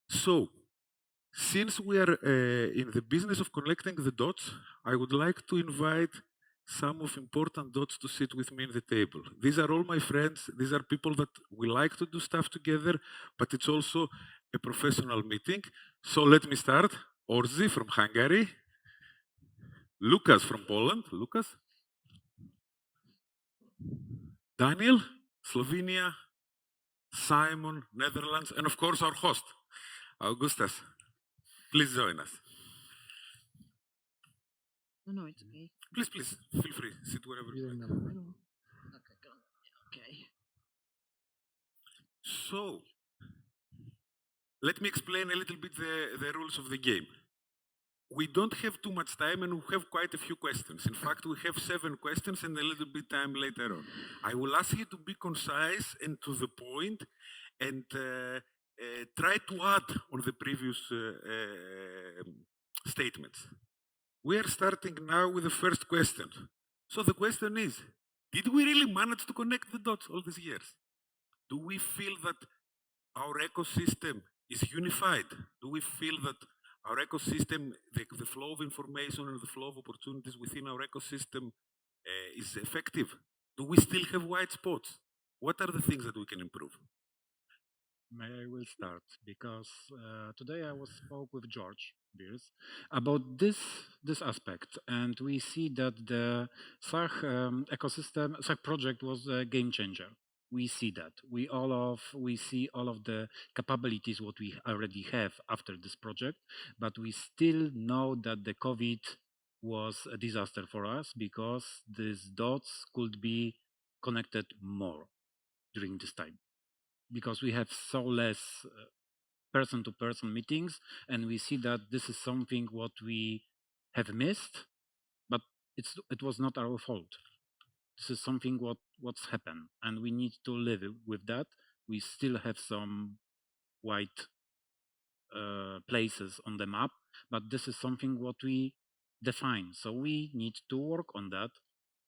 So, since we are in the business of connecting the dots, I would like to invite some of important dots to sit with me in the table. These are all my friends. These are people that we like to do stuff together, but it's also a professional meeting. So let me start. Orzi from Hungary. Łukasz from Poland. Łukasz. Daniel, Slovenia. Simon, Netherlands. And of course our host, Augustas. Please join us. No, it's okay. Please, feel free. Sit wherever you like. Okay. So, let me explain a little bit the rules of the game. We don't have too much time and we have quite a few questions. In fact, we have 7 questions and a little bit time later on. I will ask you to be concise and to the point and try to add on the previous statements. We are starting now with the first question. So the question is, did we really manage to connect the dots all these years? Do we feel that our ecosystem is unified? Do we feel that our ecosystem, the flow of information and the flow of opportunities within our ecosystem is effective? Do we still have white spots? What are the things that we can improve? I will start because today I spoke with George Beers about this aspect, and we see that the SAG ecosystem SAG project was a game changer. We see that we see all of the capabilities what we already have after this project, but we still know that the COVID was a disaster for us because these dots could be connected more during this time, because we have so less person-to-person meetings, and we see that this is something what we have missed, but it was not our fault. This is something what's happened, and we need to live with that. We still have some white places on the map, but this is something what we define. So we need to work on that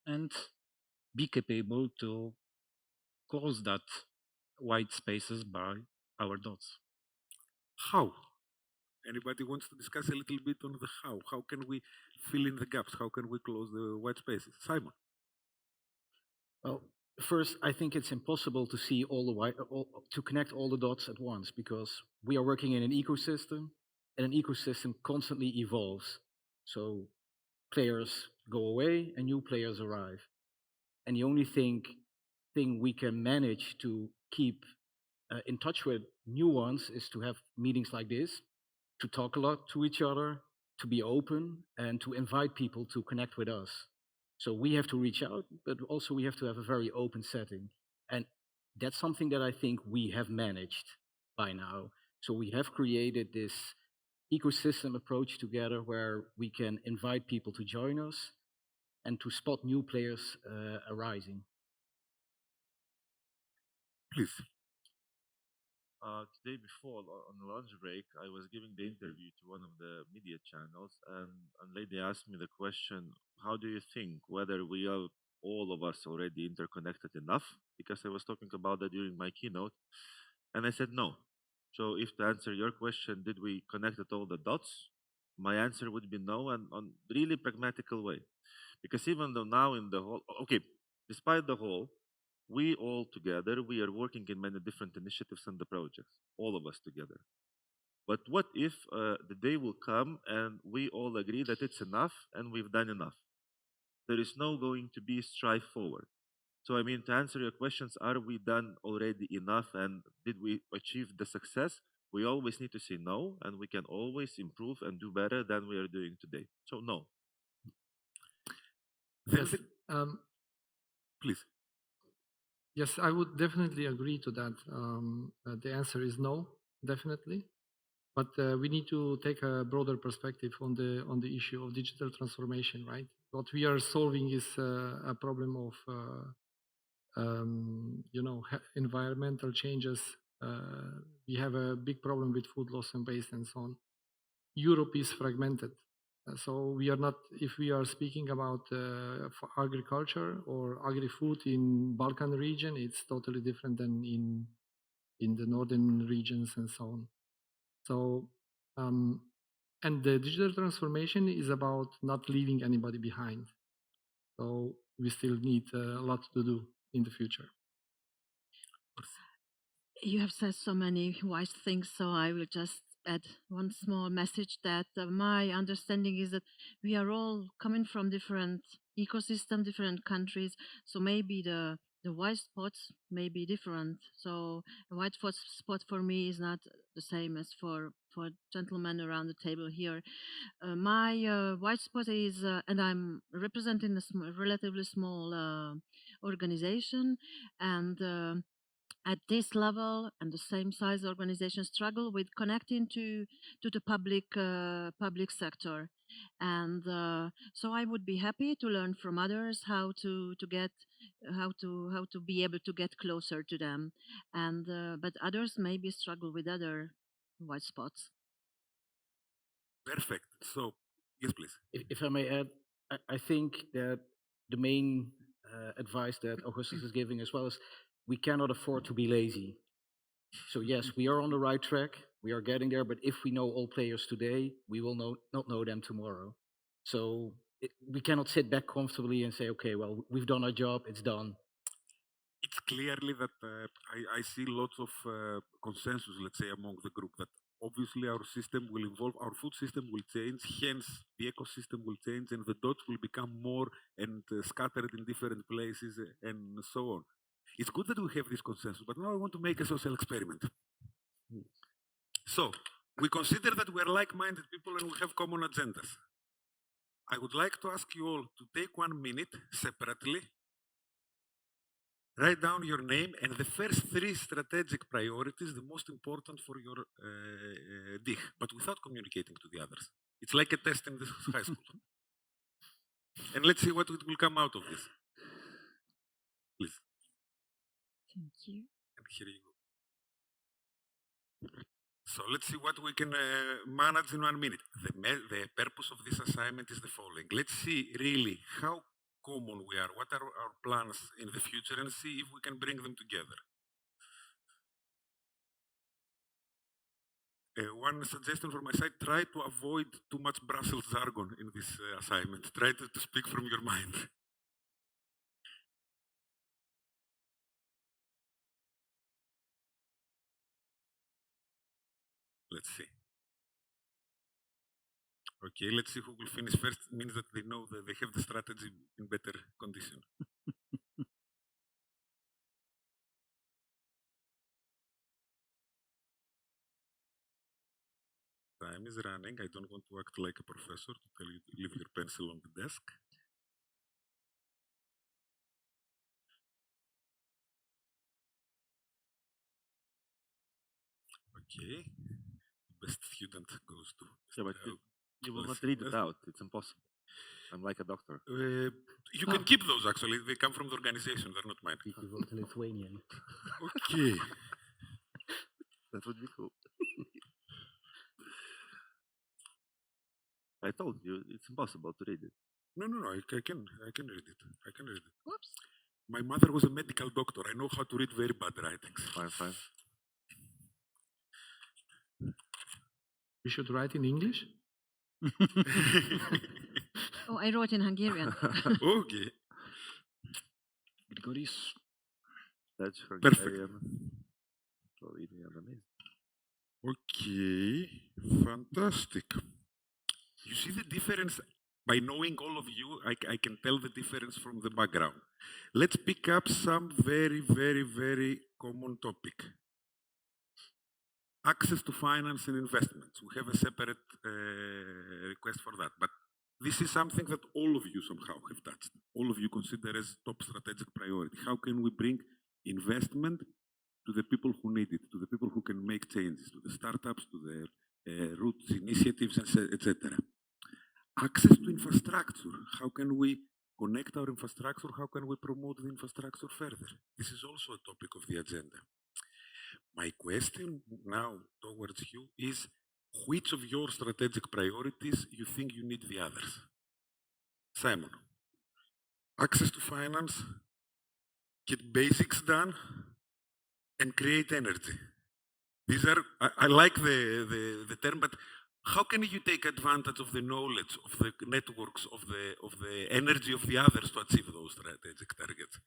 and be capable to close that white spaces by our dots. How? Anybody wants to discuss a little bit on the how? How can we fill in the gaps? How can we close the white spaces? Simon. Well, first, I think it's impossible to see to connect all the dots at once, because we are working in an ecosystem, and an ecosystem constantly evolves. So players go away and new players arrive. And the only thing we can manage to keep in touch with new ones is to have meetings like this, to talk a lot to each other, to be open, and to invite people to connect with us. So we have to reach out, but also we have to have a very open setting. And that's something that I think we have managed by now. So we have created this ecosystem approach together where we can invite people to join us and to spot new players arising. Please. Today before on the lunch break, I was giving the interview to one of the media channels, and a lady asked me the question, how do you think whether we are all of us already interconnected enough? Because I was talking about that during my keynote, and I said no. So if to answer your question, did we connected all the dots? My answer would be no, and on really pragmatical way. Because even though now in the whole, okay, despite the whole, we all together, we are working in many different initiatives and the projects, all of us together. But what if the day will come and we all agree that it's enough and we've done enough? There is no going to be strive forward. So I mean, to answer your questions, are we done already enough and did we achieve the success? We always need to say no, and we can always improve and do better than we are doing today. So no. Yes. Please. Yes, I would definitely agree to that. The answer is no, definitely. But we need to take a broader perspective on the issue of digital transformation, right? What we are solving is a problem of environmental changes. We have a big problem with food loss and waste and so on. Europe is fragmented. So we are not, if we are speaking about agriculture or agri-food in Balkan region, it's totally different than in the northern regions and so on. So, and the digital transformation is about not leaving anybody behind. So we still need a lot to do in the future. You have said so many wise things, so I will just add one small message that my understanding is that we are all coming from different ecosystems, different countries, so maybe the white spots may be different. So a white spot for me is not the same as for gentlemen around the table here. My white spot is, and I'm representing a relatively small organization, and at this level and the same size organization struggle with connecting to the public sector, and so I would be happy to learn from others how to get how to be able to get closer to them, and but others maybe struggle with other white spots. Perfect. So, yes, please. If I may add, I think that the main advice that Augustas is giving as well is we cannot afford to be lazy. So yes, we are on the right track. We are getting there, but if we know all players today, we will not know them tomorrow. So we cannot sit back comfortably and say, okay, well, we've done our job, it's done. It's clearly that I see lots of consensus, let's say, among the group that obviously our system will evolve, our food system will change, hence the ecosystem will change, and the dots will become more and scattered in different places and so on. It's good that we have this consensus, but now I want to make a social experiment. So, we consider that we are like-minded people and we have common agendas. I would like to ask you all to take 1 minute separately, write down your name and the first 3 strategic priorities, the most important for your DIH, but without communicating to the others. It's like a test in this high school. And let's see what will come out of this. Please. Thank you. And here you go. So let's see what we can manage in 1 minute. The purpose of this assignment is the following. Let's see really how common we are, what are our plans in the future, and see if we can bring them together. One suggestion from my side, try to avoid too much Brussels jargon in this assignment. Try to speak from your mind. Let's see. Okay, let's see who will finish first. It means that they know that they have the strategy in better condition. Time is running. I don't want to act like a professor to tell you to leave your pencil on the desk. Okay. Best student goes to. Yeah, but you will not read it out. It's impossible. I'm like a doctor. You can keep those actually. They come from the organization. They're not mine. You wrote Lithuanian. Okay. That would be cool. I told you it's impossible to read it. No. I can read it. I can read it. Whoops. My mother was a medical doctor. I know how to read very bad writings. Fine. We should write in English. Oh, I wrote in Hungarian. Okay. Grigoris. That's Perfect. Hungarian. Slovenian, amazing. Okay. Fantastic. You see the difference by knowing all of you. I can tell the difference from the background. Let's pick up some very common topic. Access to finance and investments. We have a separate request for that, but this is something that all of you somehow have touched. All of you consider as top strategic priority. How can we bring investment to the people who need it, to the people who can make changes, to the startups, to the roots initiatives, etc. Access to infrastructure. How can we connect our infrastructure? How can we promote the infrastructure further? This is also a topic of the agenda. My question now towards you is, which of your strategic priorities you think you need the others? Simon, access to finance, get basics done, and create energy. These are, I like the term, but how can you take advantage of the knowledge, of the networks, of the energy of the others to achieve those strategic targets?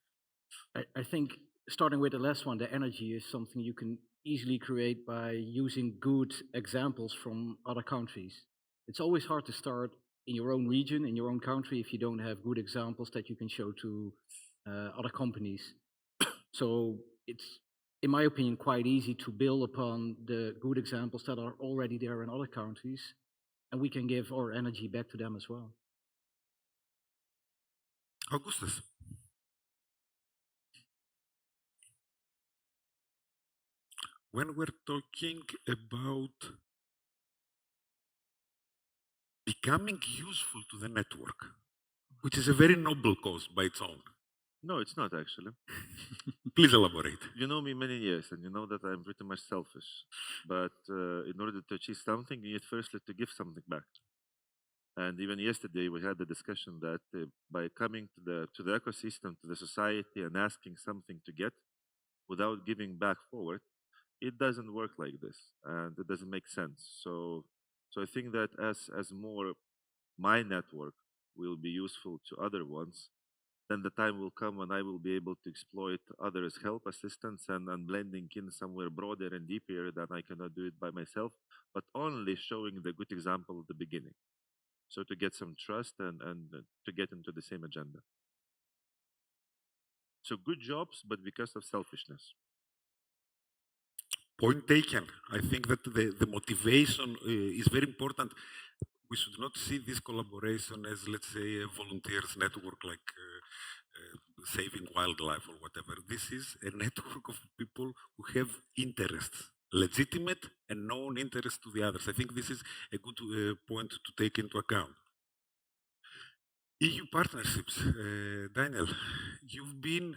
I think starting with the last one, the energy is something you can easily create by using good examples from other countries. It's always hard to start in your own region, in your own country, if you don't have good examples that you can show to other companies. So it's, in my opinion, quite easy to build upon the good examples that are already there in other countries, and we can give our energy back to them as well. Augustas. When we're talking about becoming useful to the network, which is a very noble cause by its own. No, it's not actually. Please elaborate. You know me many years, and you know that I'm pretty much selfish. But in order to achieve something, you need firstly to give something back. And even yesterday, we had the discussion that by coming to the ecosystem, to the society, and asking something to get, without giving back forward, it doesn't work like this, and it doesn't make sense. So I think that as more my network will be useful to other ones, then the time will come when I will be able to exploit others' help, assistance, and blending in somewhere broader and deeper than I cannot do it by myself, but only showing the good example at the beginning. So to get some trust and to get into the same agenda. So good jobs, but because of selfishness. Point taken. I think that the motivation is very important. We should not see this collaboration as, let's say, a volunteers network like saving wildlife or whatever. This is a network of people who have interests, legitimate and known interests to the others. I think this is a good point to take into account. EU partnerships. Daniel, you've been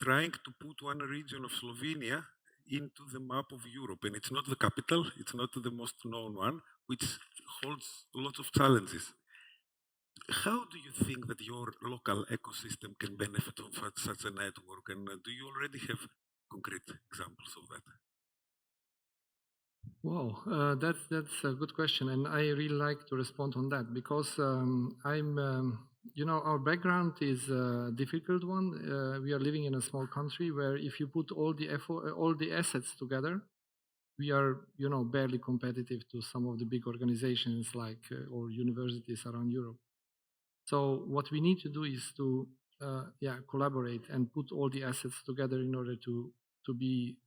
trying to put one region of Slovenia into the map of Europe, and it's not the capital, it's not the most known one, which holds lots of challenges. How do you think that your local ecosystem can benefit from such a network, and do you already have concrete examples of that? Wow, that's a good question, and I really like to respond on that because our background is a difficult one. We are living in a small country where if you put all the effort, all the assets together, we are barely competitive to some of the big organizations like or universities around Europe. So what we need to do is to collaborate and put all the assets together in order to be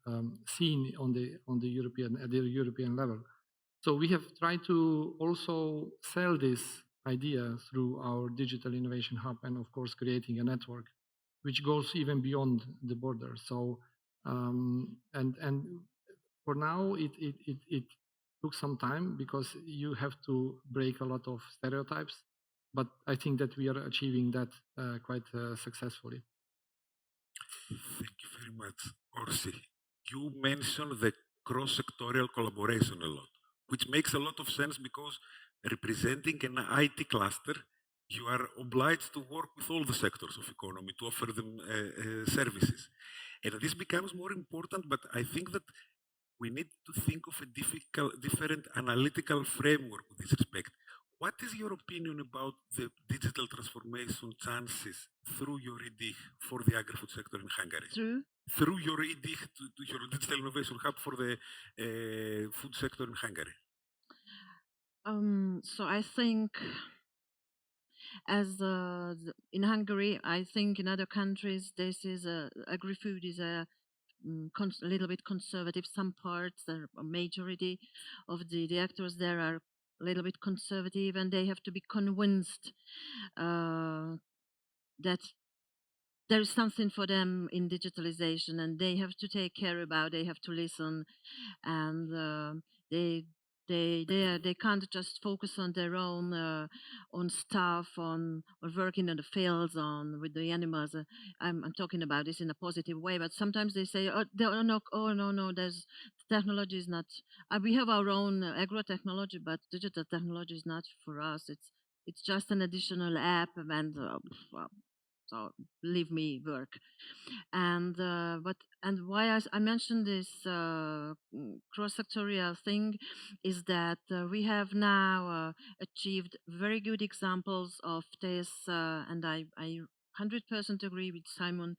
seen on the European level. So we have tried to also sell this idea through our digital innovation hub, and of course creating a network which goes even beyond the border. So and for now it took some time because you have to break a lot of stereotypes, but I think that we are achieving that quite successfully. Thank you very much, Orsi. You mentioned the cross-sectorial collaboration a lot, which makes a lot of sense because representing an IT cluster, you are obliged to work with all the sectors of economy to offer them services. And this becomes more important, but I think that we need to think of a different analytical framework with this respect. What is your opinion about the digital transformation chances through your E-DIH for the agri-food sector in Hungary? Through your E-DIH to your digital innovation hub for the food sector in Hungary? So I think as in Hungary, I think in other countries, this is agri-food is a little bit conservative. Some parts, the majority of the actors there are a little bit conservative, and they have to be convinced that there is something for them in digitalization, and they have to take care about. They have to listen, and they can't just focus on their own stuff, on or working in the fields, on with the animals. I'm talking about this in a positive way, but sometimes they say, no, there's technology is not. We have our own agro technology, but digital technology is not for us. It's just an additional app, and So leave me work. And why I mentioned this cross-sectorial thing is that we have now achieved very good examples of this, and I 100% agree with Simon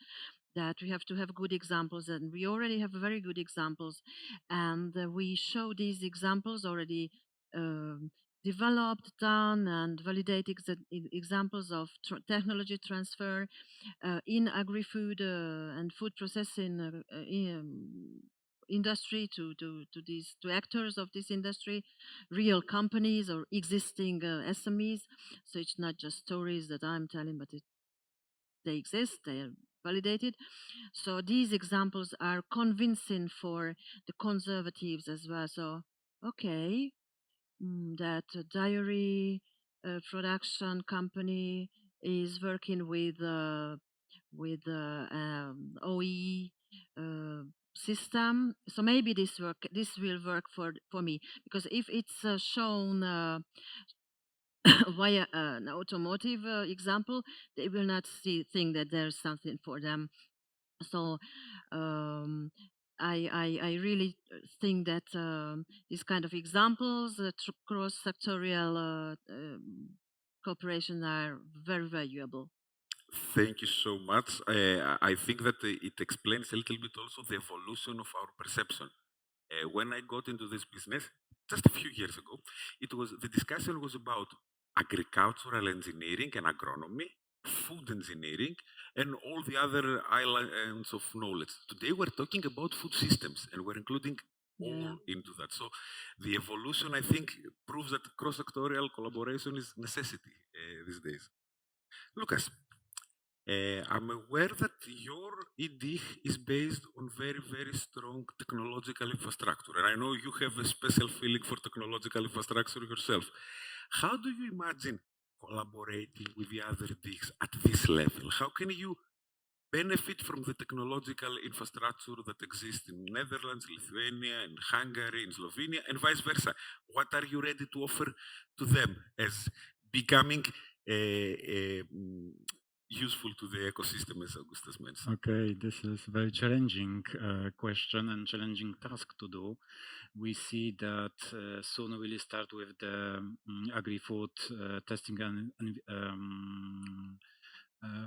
that we have to have good examples, and we already have very good examples, and we show these examples already um, developed, done, and validated examples of technology transfer in agri-food and food processing industry to these to actors of this industry, real companies or existing SMEs. So it's not just stories that I'm telling, but they exist, they are validated. So these examples are convincing for the conservatives as well. So, okay, that dairy production company is working with OE system. So maybe this will work for me, because if it's shown via an automotive example, they will not think that there's something for them. So um, I really think that these kind of examples, cross-sectorial cooperation are very valuable. Thank you so much. I think that it explains a little bit also the evolution of our perception. When I got into this business just a few years ago, the discussion was about agricultural engineering and agronomy, food engineering, and all the other islands of knowledge. Today we're talking about food systems, and we're including all into that. So the evolution, I think, proves that cross-sectorial collaboration is necessity these days. Łukasz, I'm aware that your E-DIH is based on very, very strong technological infrastructure. And I know you have a special feeling for technological infrastructure yourself. How do you imagine collaborating with the other DIHs at this level? How can you benefit from the technological infrastructure that exists in Netherlands, Lithuania, in Hungary, in Slovenia, and vice versa? What are you ready to offer to them as becoming useful to the ecosystem, as Augustas mentioned? Okay, this is a very challenging question and challenging task to do. We see that soon we will start with the agri-food testing and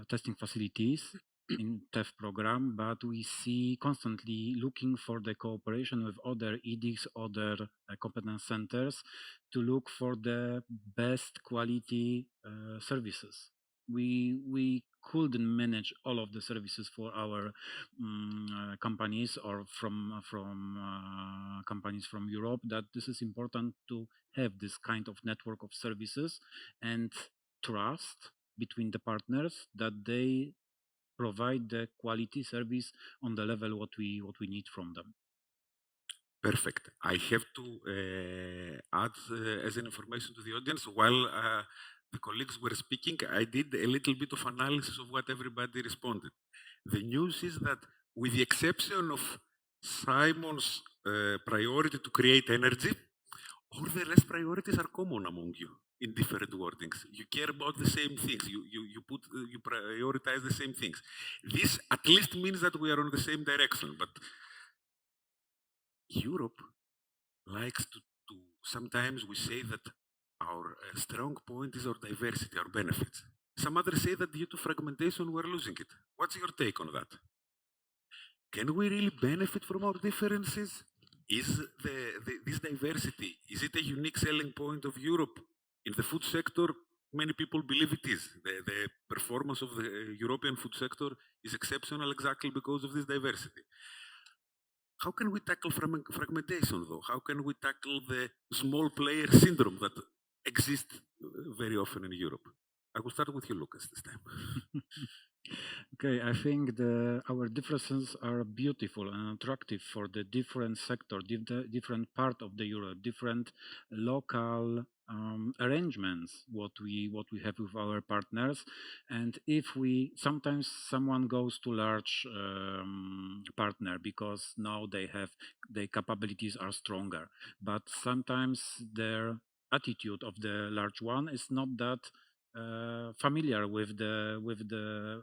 testing facilities in TEF program, but we see constantly looking for the cooperation with other E-DIHs, other competence centers to look for the best quality services. We couldn't manage all of the services for our companies or from companies from Europe. That this is important to have this kind of network of services and trust between the partners that they provide the quality service on the level what we need from them. Perfect. I have to add as an information to the audience, while the colleagues were speaking, I did a little bit of analysis of what everybody responded. The news is that, with the exception of Simon's priority to create energy, all the rest priorities are common among you in different wordings. You care about the same things. You prioritize the same things. This at least means that we are on the same direction. But Europe likes to sometimes we say that our strong point is our diversity, our benefits. Some others say that due to fragmentation, we're losing it. What's your take on that? Can we really benefit from our differences? Is this diversity, is it a unique selling point of Europe? In the food sector, many people believe it is. The performance of the European food sector is exceptional exactly because of this diversity. How can we tackle fragmentation, though? How can we tackle the small player syndrome that exists very often in Europe? I will start with you, Łukasz, this time. Okay, I think our differences are beautiful and attractive for the different sector, different part of the Europe, different local arrangements what we have with our partners. And if we sometimes someone goes to large partner because now their capabilities are stronger, but sometimes their attitude of the large one is not that familiar with the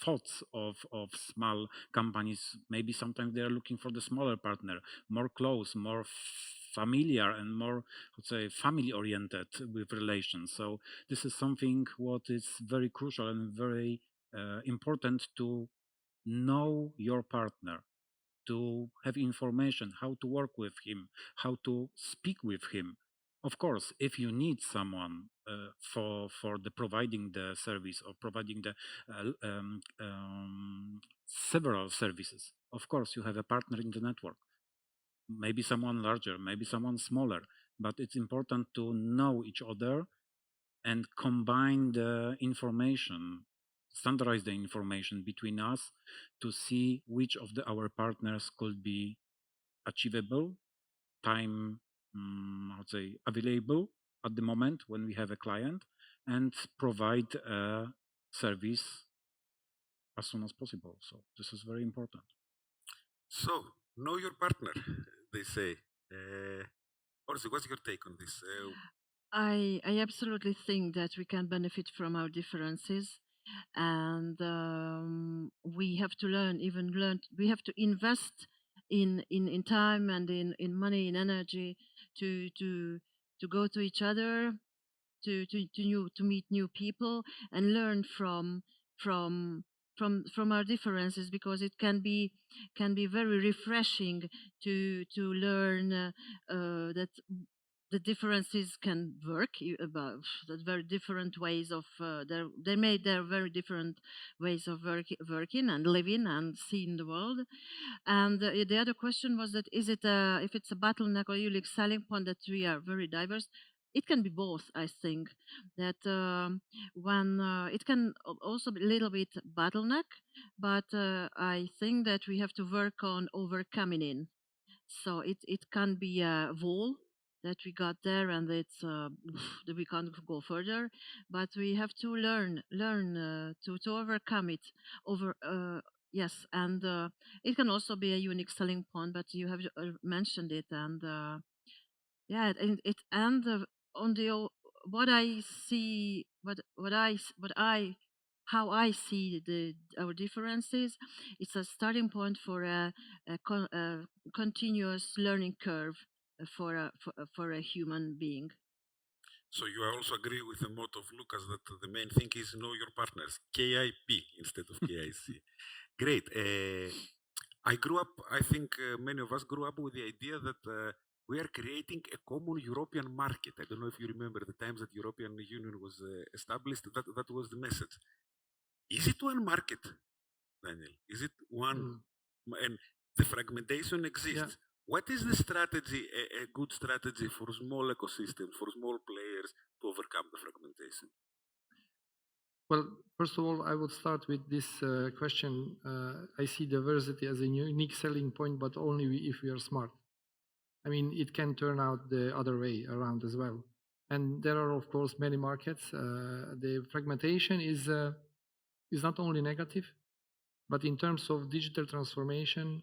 thoughts of small companies. Maybe sometimes they are looking for the smaller partner, more close, more familiar, and more, let's say, family oriented with relations. So this is something what is very crucial and very important, to know your partner, to have information how to work with him, how to speak with him. Of course, if you need someone for the providing the service or providing the several services, of course you have a partner in the network. Maybe someone larger, maybe someone smaller, but it's important to know each other and combine the information, standardize the information between us to see which of our partners could be achievable, time, I would say, available at the moment when we have a client, and provide a service as soon as possible. So this is very important. So, know your partner, they say. Orsi, what's your take on this? I absolutely think that we can benefit from our differences, and we have to we have to invest in time and in money, in energy, to go to each other, to meet new people and learn from our differences, because it can be very refreshing to learn that the differences can work about that very different ways of they made their very different ways of working and living and seeing the world. And the other question was that, is it if it's a bottleneck or unique selling point that we are very diverse? It can be both. I think that when it can also be a little bit bottleneck, but I think that we have to work on overcoming it. So it can be a wall that we got there, and it's that we can't go further, but we have to learn to overcome it. Yes, and it can also be a unique selling point, but you have mentioned it, and yeah, and it and on the what I see, what I how I see our differences, it's a starting point for a continuous learning curve for a human being. So you also agree with the motto of Łukasz that the main thing is know your partners, KIP instead of KIC. Great. I grew up, I think many of us grew up with the idea that we are creating a common European market. I don't know if you remember the times that European Union was established, that was the message. Is it one market, Daniel? Is it one? And the fragmentation exists. What is the strategy, a good strategy for small ecosystems, for small players to overcome the fragmentation? Well, first of all, I would start with this question. I see diversity as a unique selling point, but only if we are smart. I mean, it can turn out the other way around as well. And there are, of course, many markets. The fragmentation is not only negative, but in terms of digital transformation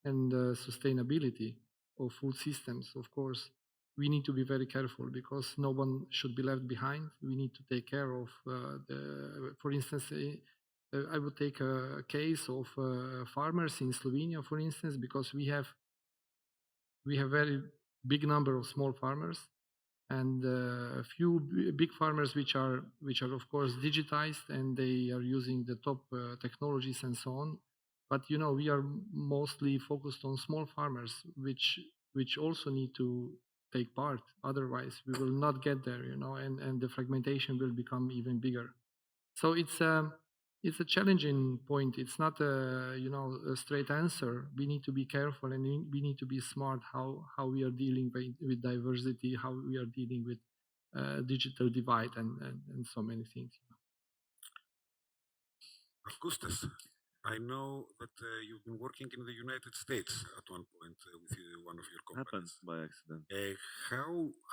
and sustainability of food systems, of course, we need to be very careful, because no one should be left behind. We need to take care of for instance, I would take a case of farmers in Slovenia, for instance, because we have very big number of small farmers, and a few big farmers which are of course digitized, and they are using the top technologies and so on. But we are mostly focused on small farmers, which also need to take part. Otherwise, we will not get there, and the fragmentation will become even bigger. So it's a challenging point. It's not a straight answer. We need to be careful, and we need to be smart how we are dealing with diversity, how we are dealing with digital divide, and so many things. Augustas, I know that you've been working in the United States at one point with one of your companies. Happened by accident.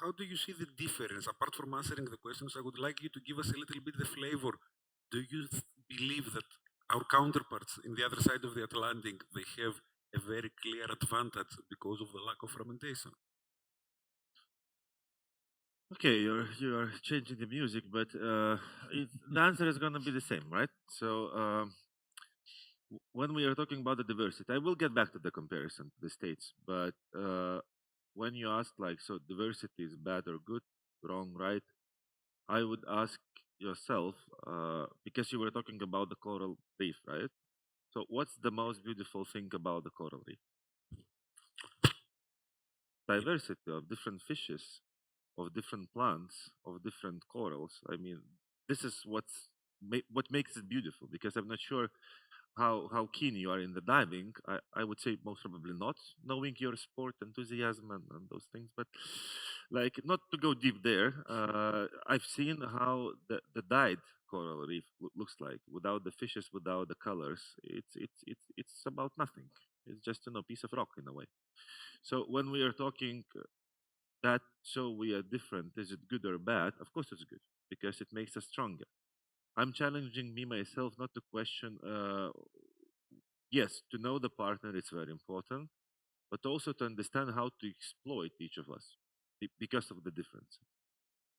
How do you see the difference? Apart from answering the questions, I would like you to give us a little bit the flavor. Do you believe that our counterparts in the other side of the Atlantic, they have a very clear advantage because of the lack of fermentation? Okay, you're changing the music, but the answer is gonna be the same, right? So when we are talking about the diversity, I will get back to the comparison to the states, but when you ask like, so diversity is bad or good, wrong, right? I would ask yourself, because you were talking about the coral reef, right? So what's the most beautiful thing about the coral reef? Diversity of different fishes, of different plants, of different corals. I mean, this is what makes it beautiful. Because I'm not sure how keen you are in the diving. I would say most probably not, knowing your sport enthusiasm and those things. But like, not to go deep there, I've seen how the dyed coral reef looks like without the fishes, without the colors. It's about nothing. It's just piece of rock in a way. So when we are talking that, so we are different, is it good or bad? Of course it's good, because it makes us stronger. I'm challenging me myself not to question. Yes, to know the partner is very important, but also to understand how to exploit each of us because of the difference.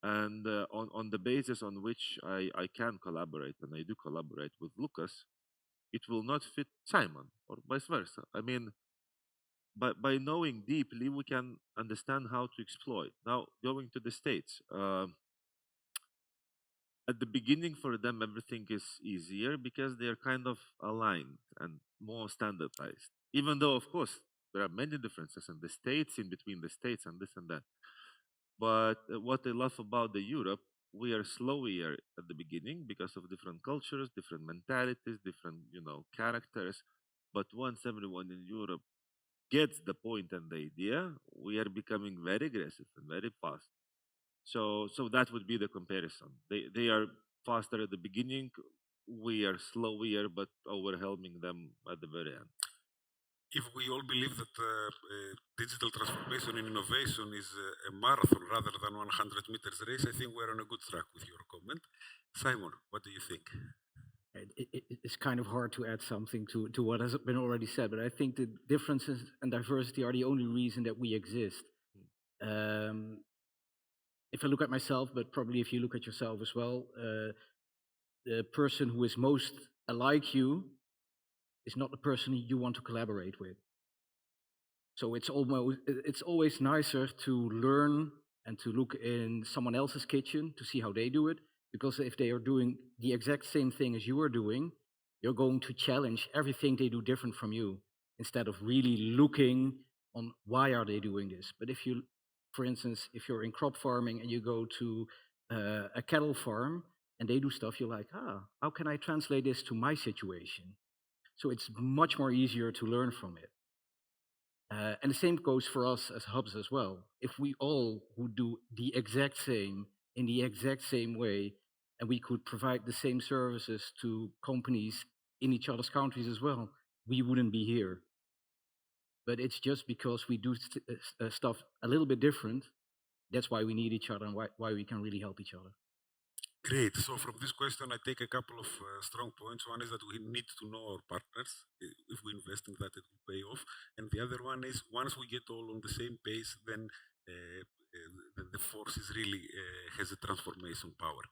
And on the basis on which I can collaborate, and I do collaborate with Łukasz, it will not fit Simon, or vice versa. I mean, by knowing deeply, we can understand how to exploit. Now, going to the States, at the beginning for them, everything is easier because they are kind of aligned and more standardized. Even though, of course, there are many differences in the states, in between the states, and this and that. But what I love about the Europe, we are slower at the beginning because of different cultures, different mentalities, different characters. But once everyone in Europe gets the point and the idea, we are becoming very aggressive and very fast. So that would be the comparison. They are faster at the beginning. We are slower, but overwhelming them at the very end. If we all believe that digital transformation and innovation is a marathon rather than 100 meters race, I think we're on a good track with your comment. Simon, what do you think? It's kind of hard to add something to what has been already said, but I think the differences and diversity are the only reason that we exist. If I look at myself, but probably if you look at yourself as well, the person who is most alike you is not the person you want to collaborate with. So it's always nicer to learn and to look in someone else's kitchen to see how they do it, because if they are doing the exact same thing as you are doing, you're going to challenge everything they do different from you, instead of really looking on why are they doing this. But if you, for instance, if you're in crop farming and you go to a cattle farm and they do stuff, you're like, how can I translate this to my situation? So it's much more easier to learn from it. And the same goes for us as hubs as well. If we all would do the exact same in the exact same way, and we could provide the same services to companies in each other's countries as well, we wouldn't be here. But it's just because we do stuff a little bit different. That's why we need each other and why we can really help each other. Great. So from this question, I take a couple of strong points. One is that we need to know our partners. If we invest in that, it will pay off. And the other one is once we get all on the same pace, then the force is really has a transformation power.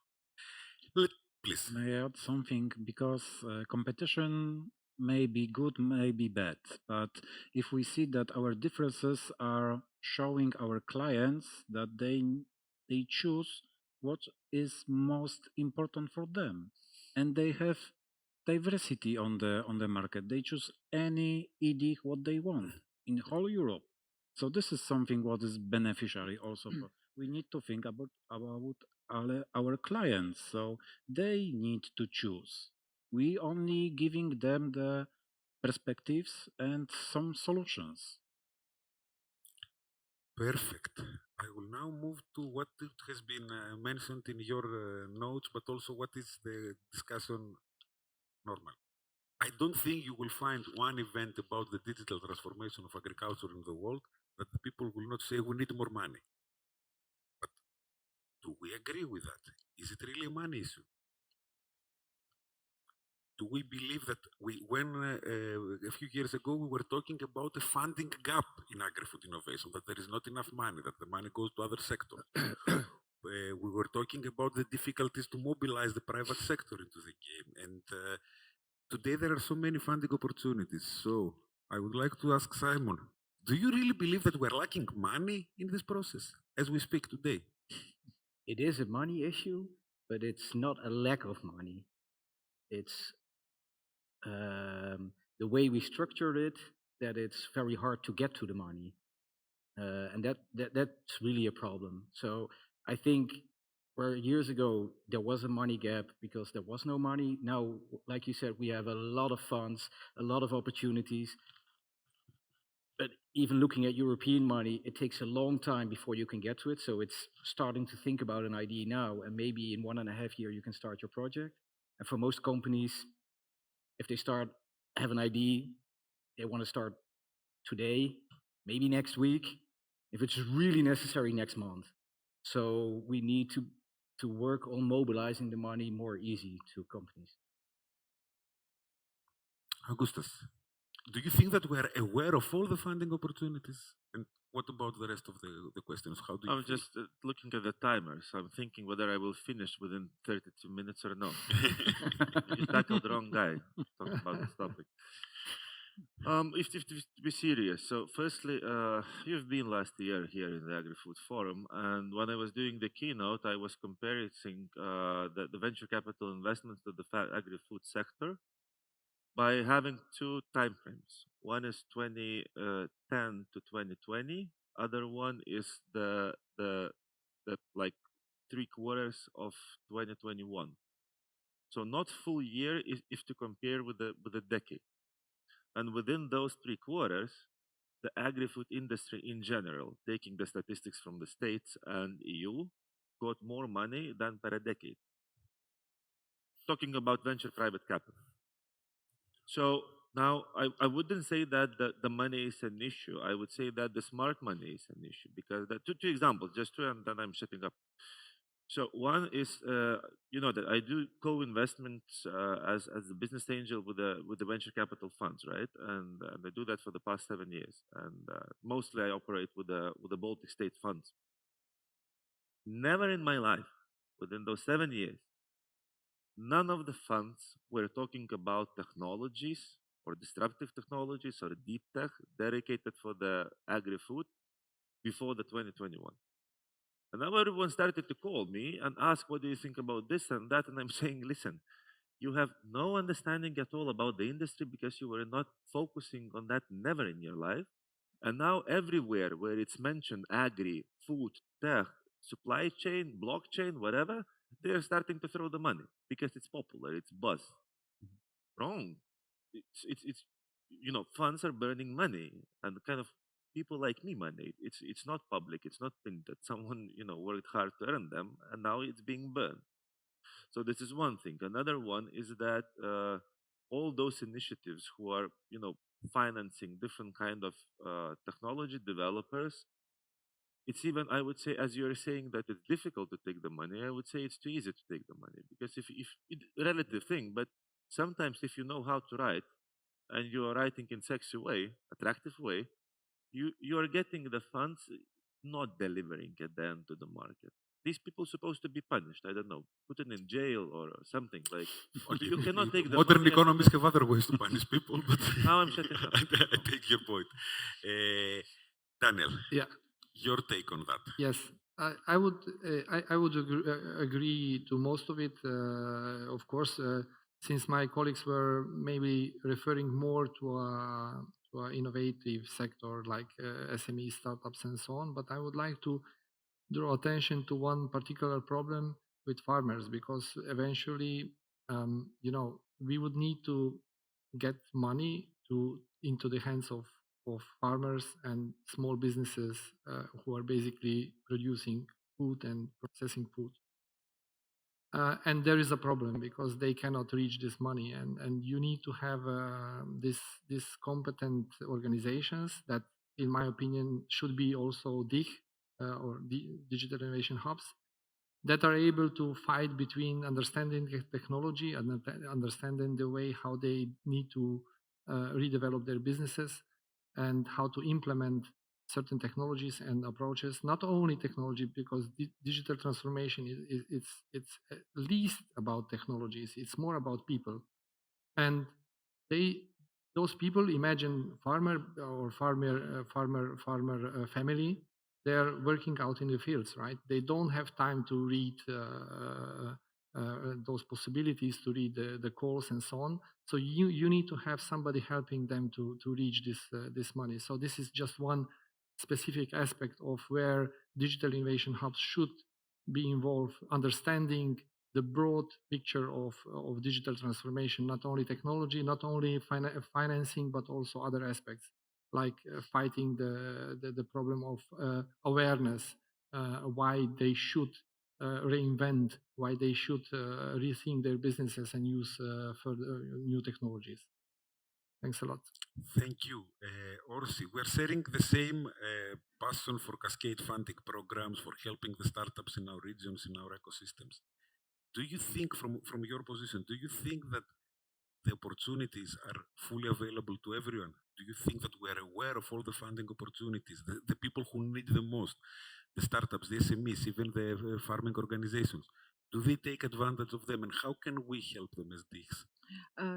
Please. May I add something? Because competition may be good, may be bad. But if we see that our differences are showing our clients that they choose what is most important for them, and they have diversity on the market. They choose any E-DIH what they want in whole Europe. So this is something what is beneficiary also. We need to think about our clients. So they need to choose. We only giving them the perspectives and some solutions. Perfect. I will now move to what has been mentioned in your notes, but also what is the discussion normal. I don't think you will find one event about the digital transformation of agriculture in the world that the people will not say we need more money. But do we agree with that? Is it really a money issue? Do we believe that when a few years ago we were talking about a funding gap in agri-food innovation, that there is not enough money, that the money goes to other sectors? we were talking about the difficulties to mobilize the private sector into the game. And today there are so many funding opportunities. So I would like to ask Simon, do you really believe that we're lacking money in this process as we speak today? It is a money issue, but it's not a lack of money. It's the way we structure it, that it's very hard to get to the money. And that's really a problem. So I think where years ago there was a money gap because there was no money, now, like you said, we have a lot of funds, a lot of opportunities. But even looking at European money, it takes a long time before you can get to it. So it's starting to think about an idea now, and maybe in 1.5 years you can start your project. And for most companies, if they have an idea, they want to start today, maybe next week, if it's really necessary, next month. So we need to work on mobilizing the money more easy to companies. Augustas, do you think that we are aware of all the funding opportunities? And what about the rest of the questions? How do you I'm feel? just looking at the timer, so I'm thinking whether I will finish within 32 minutes or not. You tackled the wrong guy talking about this topic. If to be serious, so firstly, you've been last year here in the AgriFood Forum, and when I was doing the keynote, I was comparing the venture capital investments to the agri-food sector by having two time frames. One is 2010 to 2020. Other one is the like 3/4 of 2021. So not full year if to compare with the decade. And within those 3/4, the agri-food industry in general, taking the statistics from the States and EU, got more money than per a decade. Talking about venture private capital. So now I wouldn't say that the money is an issue. I would say that the smart money is an issue, because two examples, just two, and then I'm shutting up. So one is, that I do co-investments as a business angel with the venture capital funds, right? And I do that for the past 7 years, and mostly I operate with the Baltic state funds. Never in my life, within those 7 years, none of the funds were talking about technologies or disruptive technologies or deep tech dedicated for the agri-food before the 2021. And now everyone started to call me and ask, what do you think about this and that? And I'm saying, listen, you have no understanding at all about the industry because you were not focusing on that never in your life. And now everywhere where it's mentioned agri, food, tech, supply chain, blockchain, whatever, they're starting to throw the money because it's popular, it's buzz. Wrong. It's funds are burning money, and kind of people like me money. It's not public, it's not printed. Someone worked hard to earn them, and now it's being burned. So this is one thing. Another one is that all those initiatives who are financing different kind of technology developers, it's even, I would say, as you're saying that it's difficult to take the money, I would say it's too easy to take the money, because if relative thing, but sometimes if you know how to write and you are writing in sexy way, attractive way, you are getting the funds, not delivering at the end to the market. These people supposed to be punished. I don't know, put it in jail or something. Like you cannot take the modern money economists have other ways to punish people. But Now I'm shutting up. I take your point. Daniel, Yeah. your take on that. Yes, I would agree to most of it. Of course, since my colleagues were maybe referring more to an innovative sector like SME startups and so on, but I would like to draw attention to one particular problem with farmers, because eventually, we would need to get money into the hands of farmers and small businesses who are basically producing food and processing food. And there is a problem because they cannot reach this money, and you need to have these competent organizations that, in my opinion, should be also DIH or digital innovation hubs, that are able to fight between understanding technology and understanding the way how they need to redevelop their businesses and how to implement certain technologies and approaches. Not only technology, because digital transformation it's at least about technologies. It's more about people, and those people, imagine farmer or farmer family. They're working out in the fields, right? They don't have time to read those possibilities, to read the calls and so on. So you need to have somebody helping them to reach this money. So this is just one specific aspect of where digital innovation hubs should be involved, understanding the broad picture of digital transformation, not only technology, not only financing, but also other aspects like fighting the problem of awareness, why they should reinvent, why they should rethink their businesses and use further new technologies. Thanks a lot. Thank you, Orsi. We're sharing the same passion for cascade funding programs for helping the startups in our regions, in our ecosystems. Do you think, from your position, do you think that the opportunities are fully available to everyone? Do you think that we're aware of all the funding opportunities, the people who need the most, the startups, the SMEs, even the farming organizations? Do they take advantage of them, and how can we help them as DIHs?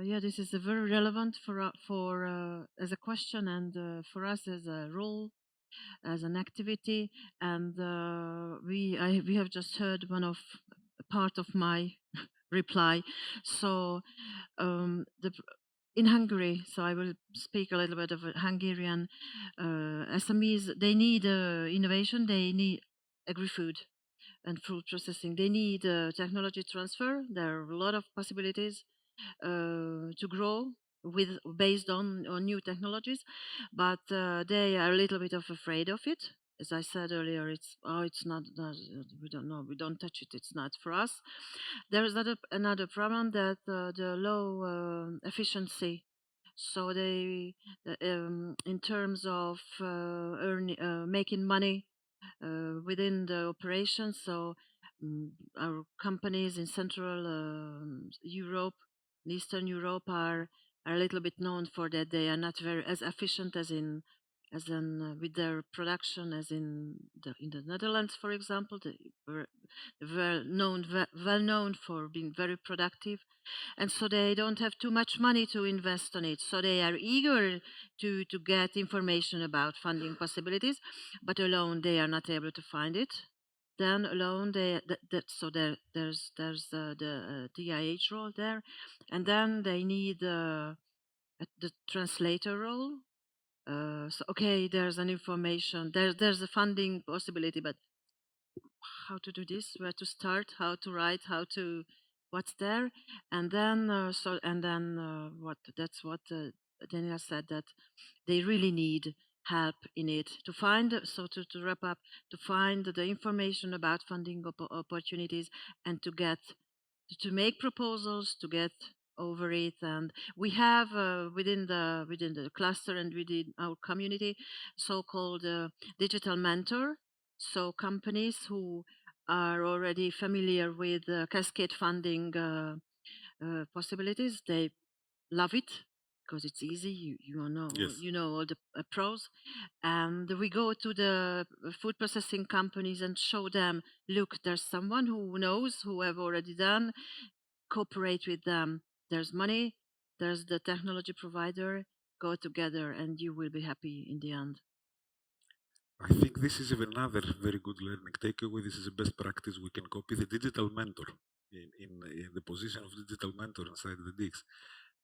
Yeah, this is a very relevant for as a question, and for us as a role, as an activity. And we have just heard one of part of my reply. So in Hungary, so I will speak a little bit of Hungarian SMEs. They need innovation. They need agri-food and food processing. They need technology transfer. There are a lot of possibilities to grow based on new technologies, but they are a little bit afraid of it. As I said earlier, it's not, we don't know, we don't touch it. It's not for us. There is another problem, that the low efficiency. So they, in terms of making money within the operation. So our companies in Central Europe, Eastern Europe are a little bit known for that. They are not very as efficient as in with their production as in the Netherlands, for example. They were well known for being very productive, and so they don't have too much money to invest on it. So they are eager to get information about funding possibilities, but alone they are not able to find it. Then alone so there's the DIH role there, and then they need the translator role. So okay, there's an information, there's a funding possibility, but how to do this, where to start, how to write, what's there, and then what that's what Daniel said, that they really need help in it to find. So to wrap up, to find the information about funding opportunities, and to make proposals, to get over it. And we have within the cluster and within our community so-called digital mentor. So companies who are already familiar with cascade funding possibilities, they love it because it's easy. Yes. You know all the pros, and we go to the food processing companies and show them, look, there's someone who knows, who have already done. Cooperate with them. There's money, there's the technology provider. Go together, and you will be happy in the end. I think this is another very good learning takeaway. This is a best practice we can copy: the digital mentor in the position of digital mentor inside the DIHs.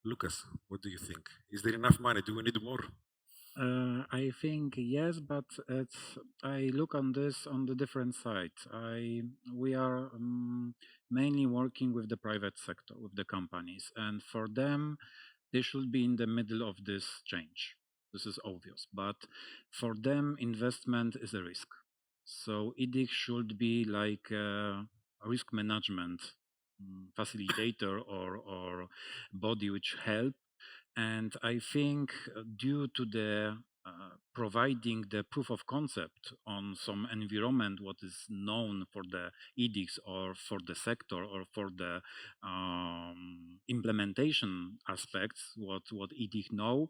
Łukasz, what do you think? Is there enough money? Do we need more? I think yes, but I look on this on the different side. We are mainly working with the private sector, with the companies, and for them, they should be in the middle of this change. This is obvious, but for them, investment is a risk. So E-DIH should be like a risk management facilitator or body which help. And I think due to the providing the proof of concept on some environment, what is known for the E-DIHs or for the sector or for the implementation aspects, what E-DIH know,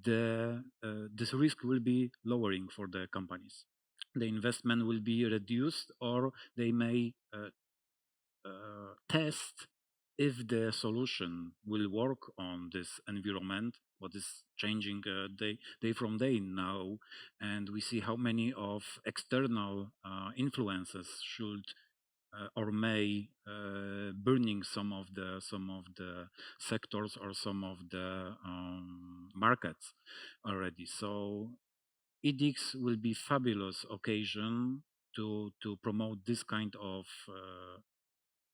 this risk will be lowering for the companies. The investment will be reduced, or they may test if the solution will work on this environment, what is changing day from day now, and we see how many of external influences should or may burning some of the sectors or some of the markets already. So E-DIHs will be fabulous occasion to promote this kind of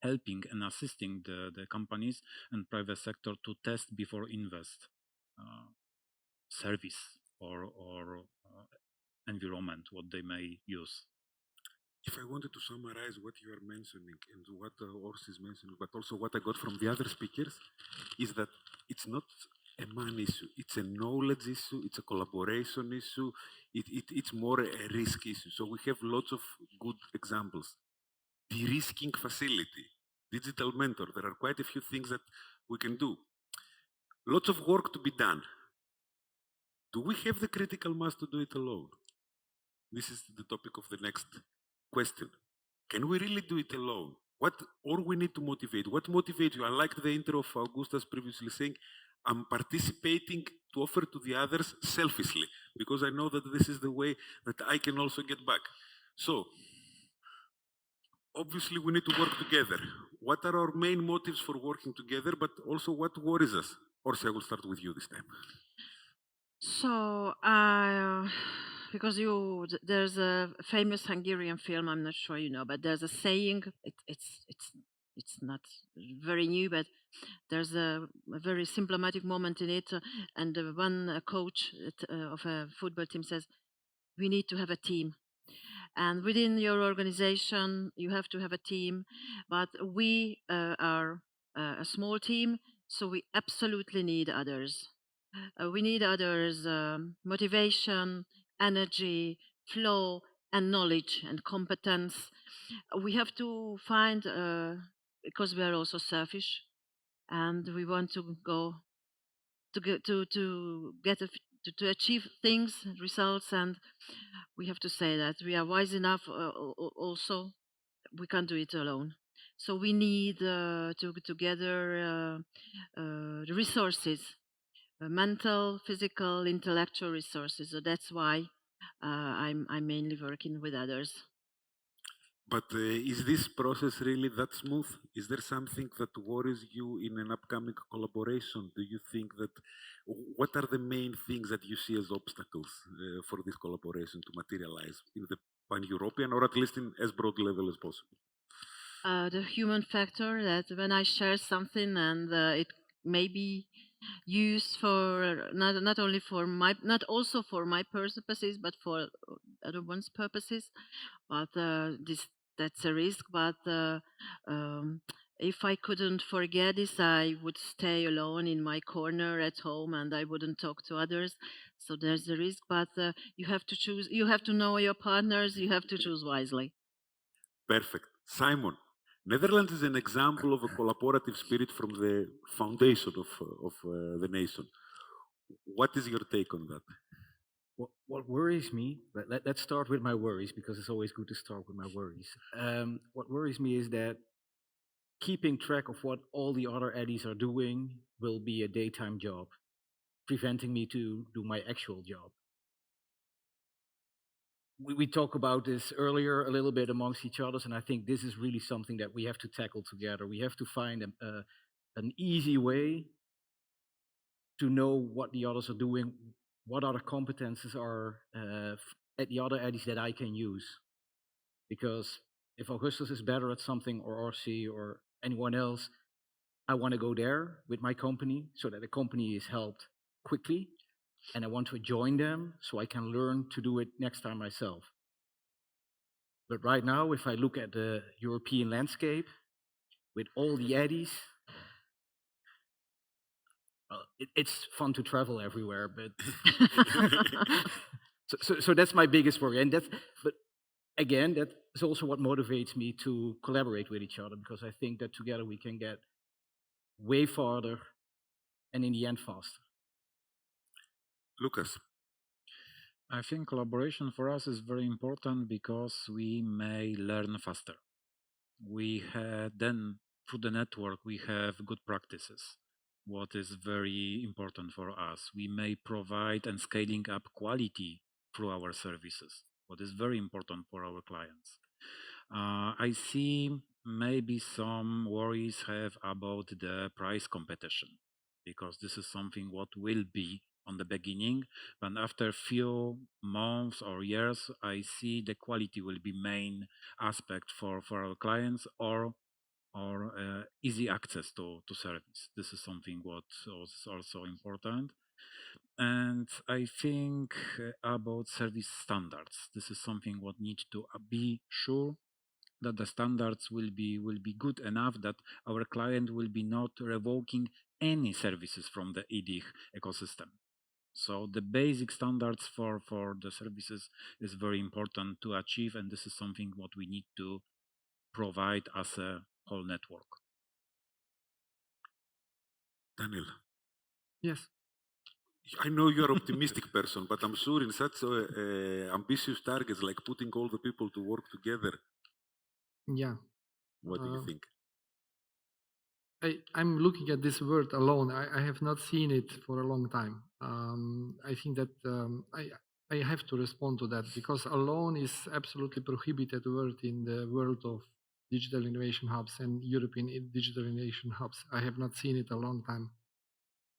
helping and assisting the companies and private sector to test before invest service or environment what they may use. If I wanted to summarize what you are mentioning and what Ors is mentioning, but also what I got from the other speakers, is that it's not a money issue, it's a knowledge issue, it's a collaboration issue, it's more a risk issue. So we have lots of good examples. De-risking facility, digital mentor, there are quite a few things that we can do. Lots of work to be done. Do we have the critical mass to do it alone? This is the topic of the next question. Can we really do it alone? Or we need to motivate? What motivates you? I liked the intro of Augustas previously saying, I'm participating to offer to the others selfishly, because I know that this is the way that I can also get back. So, obviously we need to work together. What are our main motives for working together, but also what worries us? Orsi, I will start with you this time. So, because there's a famous Hungarian film, I'm not sure you know, but there's a saying, it's not very new, but there's a very symptomatic moment in it, and one coach of a football team says, we need to have a team. And within your organization, you have to have a team, but we are a small team, so we absolutely need others. We need others' motivation, energy, flow, and knowledge and competence. We have to find, because we are also selfish, and we want to go to achieve things, results, and we have to say that we are wise enough. Also, we can't do it alone. So we need to gather the resources. Mental, physical, intellectual resources. So that's why I'm mainly working with others. But is this process really that smooth? Is there something that worries you in an upcoming collaboration? Do you think that, what are the main things that you see as obstacles for this collaboration to materialize in the pan-European, or at least in as broad level as possible? The human factor, that when I share something and it may be used for not only for my, not also for my purposes, but for other one's purposes. But that's a risk. But if I couldn't forget this, I would stay alone in my corner at home and I wouldn't talk to others. So there's a risk. But you have to choose. You have to know your partners. You have to choose wisely. Perfect, Simon. Netherlands is an example of a collaborative spirit from the foundation of the nation. What is your take on that? What worries me, let's start with my worries, because it's always good to start with my worries. What worries me is that keeping track of what all the other eddies are doing will be a daytime job, preventing me to do my actual job. We talked about this earlier a little bit amongst each other, and I think this is really something that we have to tackle together. We have to find an easy way to know what the others are doing, what other competences are at the other eddies that I can use. Because if Augustas is better at something, or Orsi or anyone else, I want to go there with my company so that the company is helped quickly. And I want to join them so I can learn to do it next time myself. But right now, if I look at the European landscape with all the eddies, well, it's fun to travel everywhere, but so that's my biggest worry, and but again, that is also what motivates me to collaborate with each other, because I think that together we can get way farther and in the end faster. Łukasz, I think collaboration for us is very important because we may learn faster. We have then through the network we have good practices. What is very important for us, we may provide and scaling up quality through our services. What is very important for our clients. I see maybe some worries have about the price competition, because this is something what will be on the beginning, but after a few months or years, I see the quality will be main aspect for our clients, or easy access to service. This is something what is also important. And I think about service standards. This is something what needs to be sure that the standards will be good enough that our client will be not revoking any services from the E-DIH ecosystem. So the basic standards for the services is very important to achieve, and this is something what we need to provide as a whole network. Daniel, Yes. I know you're an optimistic person, but I'm sure in such ambitious targets like putting all the people to work together, Yeah. what do you think? I'm looking at this word alone. I have not seen it for a long time. I think that I have to respond to that, because alone is absolutely prohibited word in the world of digital innovation hubs and European digital innovation hubs. I have not seen it a long time.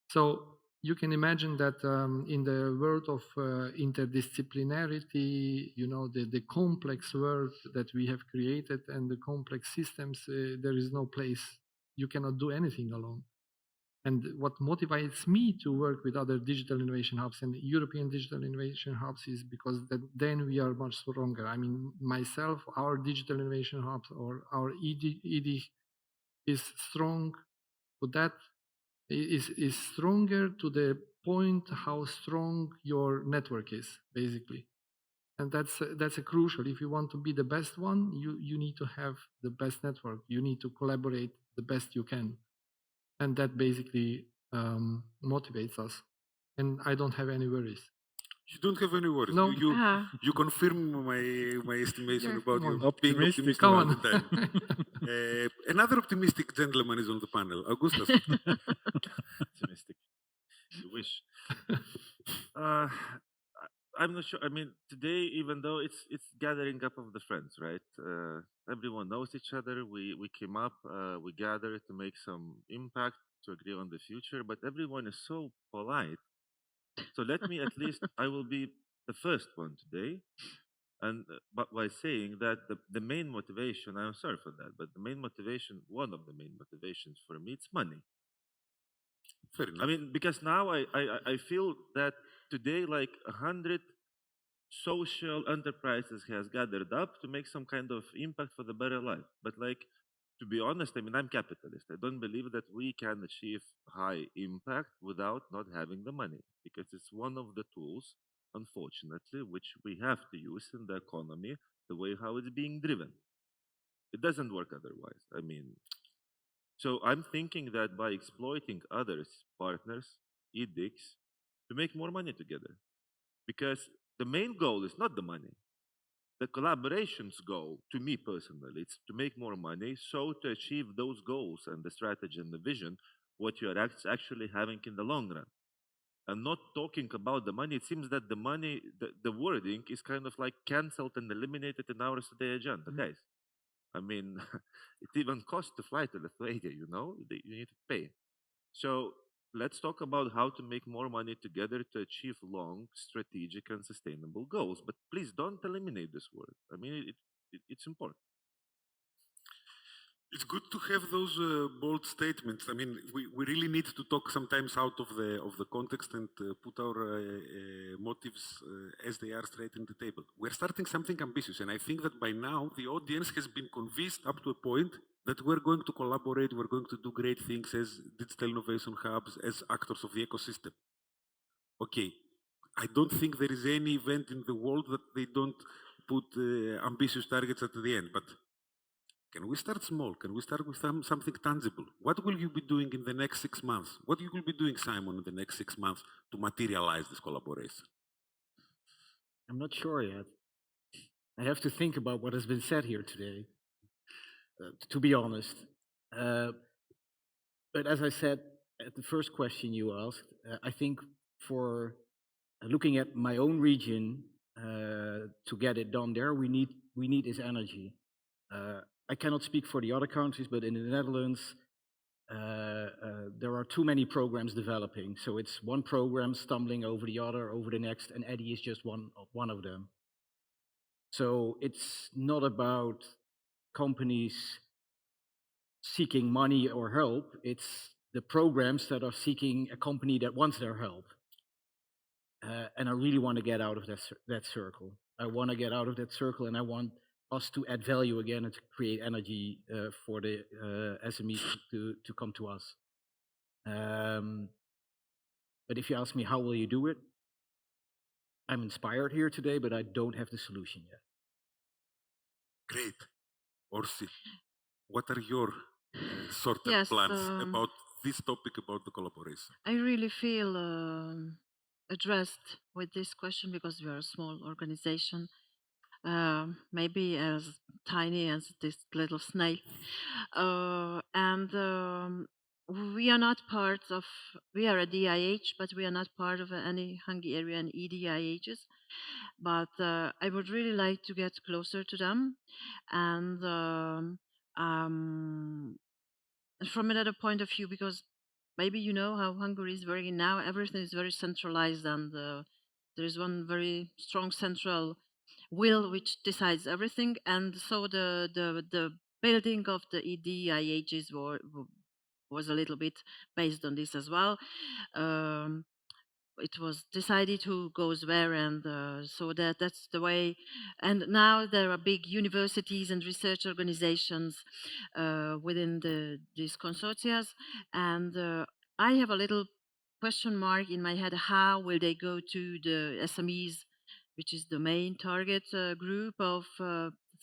So you can imagine that in the world of interdisciplinarity, the complex world that we have created and the complex systems, there is no place. You cannot do anything alone. And what motivates me to work with other digital innovation hubs and European digital innovation hubs is because then we are much stronger. I mean, myself, our digital innovation hubs or our E-DIH is strong to that, is stronger to the point how strong your network is, basically. And that's a crucial. If you want to be the best one, you need to have the best network. You need to collaborate the best you can. And that basically motivates us. And I don't have any worries. You don't have any worries. No. You confirm my estimation Yeah, about come you on. being Optimistic. optimistic Come all on. the time. Another optimistic gentleman is on the panel, Augustas. Optimistic. You wish. I'm not sure. I mean, today, even though it's gathering up of the friends, right? Everyone knows each other. We came up, we gathered to make some impact, to agree on the future. But everyone is so polite. So let me at least. I will be the first one today, and but by saying that the main motivation. I'm sorry for that, but the main motivation, one of the main motivations for me, it's money. Fair enough. I mean, because now I feel that today, like 100 social enterprises has gathered up to make some kind of impact for the better life. But like, to be honest, I mean, I'm capitalist. I don't believe that we can achieve high impact without not having the money, because it's one of the tools, unfortunately, which we have to use in the economy, the way how it's being driven. It doesn't work otherwise. I mean, so I'm thinking that by exploiting others, partners, E-DIHs, to make more money together. Because the main goal is not the money. The collaboration's goal, to me personally, it's to make more money. So to achieve those goals and the strategy and the vision, what you are actually having in the long run. And not talking about the money, it seems that the money, the wording is kind of like cancelled and eliminated in our today agenda, guys. I mean, it even costs to fly to Lithuania, you need to pay. So let's talk about how to make more money together to achieve long, strategic, and sustainable goals. But please don't eliminate this word. I mean, it's important. It's good to have those bold statements. I mean, we really need to talk sometimes out of the context and put our motives as they are straight on the table. We're starting something ambitious, and I think that by now the audience has been convinced up to a point that we're going to collaborate, we're going to do great things as digital innovation hubs, as actors of the ecosystem. Okay, I don't think there is any event in the world that they don't put ambitious targets at the end. But can we start small? Can we start with something tangible? What will you be doing in the next 6 months? What you will be doing, Simon, in the next 6 months to materialize this collaboration? I'm not sure yet. I have to think about what has been said here today, to be honest. But as I said at the first question you asked, I think for looking at my own region, to get it done there, we need is energy. I cannot speak for the other countries, but in the Netherlands, there are too many programs developing. So it's one program stumbling over the other, over the next, and E-DIH is just one of them. So it's not about companies seeking money or help. It's the programs that are seeking a company that wants their help. And I really want to get out of that circle. I want to get out of that circle, and I want us to add value again and to create energy for the SMEs to come to us. But if you ask me, how will you do it? I'm inspired here today, but I don't have the solution yet. Great. Orsi, what are your short-term Yes, plans about this topic, about the collaboration? I really feel addressed with this question because we are a small organization, maybe as tiny as this little snail. And we are not part of, we are a DIH, but we are not part of any Hungarian E-DIHs. But I would really like to get closer to them. And from another point of view, because maybe you know how Hungary is working now, everything is very centralized, and there is one very strong central will which decides everything. And so the building of the E-DIHs was a little bit based on this as well. It was decided who goes where, and so that's the way. And now there are big universities and research organizations within these consortia, and I have a little question mark in my head: how will they go to the SMEs, which is the main target group of